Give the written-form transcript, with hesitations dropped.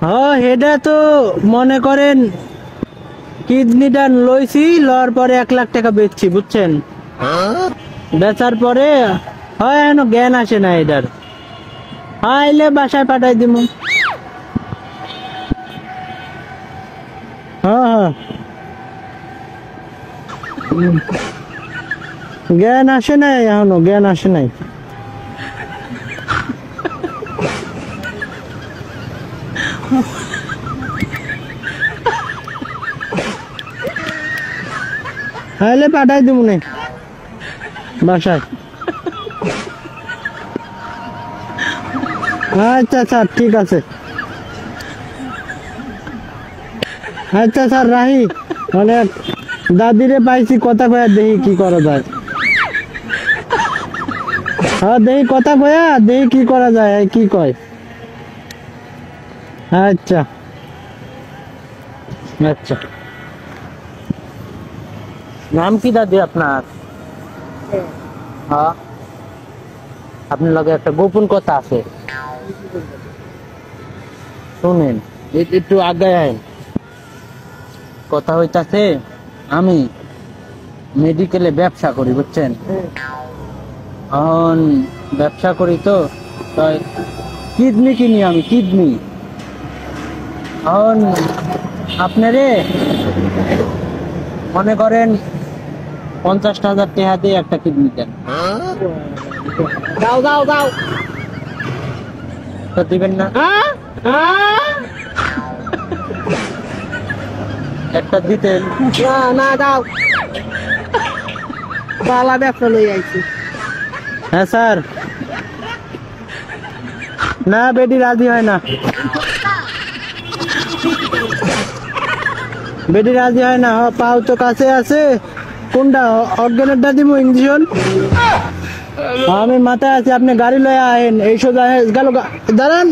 হ্যাঁ এটা তো মনে করেন কিডনিটা লইছি, লওয়ার পরে 1 লাখ টাকা বেচছি বুঝছেন। বেচার পরে হয় এখনো জ্ঞান আসে না এটার। আইলে বাসায় পাঠাই দিব। হ্যাঁ হ্যাঁ জ্ঞান আসে নাই, এখনো জ্ঞান আসে নাই। আইলে পাঠাই দিব নে বাসায়। আচ্ছা স্যার ঠিক আছে। আচ্ছা স্যার রাহি, মানে দাদিরে পাইছি, কথা কয়া দেখি কি করা যায়। হ্যাঁ দেখি কথা কয়া দেখি কি করা যায়, কি কয়। আচ্ছা আচ্ছা। নাম কি দাদি আপনার? হ্যাঁ আপনার লগে একটা গোপন কথা আছে, শুনেন। একটু আগে আইন। কথা হইতাছে আমি মেডিকেলে ব্যবসা করি বুঝছেন। এখন ব্যবসা করি তো তাই কিডনি কিনি আমি, কিডনি। এখন আপনারে মনে করেন 50,000 টাকা দিয়ে একটা কিডনি দেন। দাও দাও দাও। তো দিবেন না? একটা দিতেন। না না দাও, বালা ব্যবসা লই আইছি। হ্যাঁ স্যার। না বেটি রাজি হয় না, বেটি রাজি হয় না। পাও তো কাছে আছে, কোনটা অজ্ঞানেরটা দিব ইঞ্জেকশন। আমি মাথায় আছি, আপনি গাড়ি লয়ে আহেন। এই সোজা গেল, দাঁড়ান।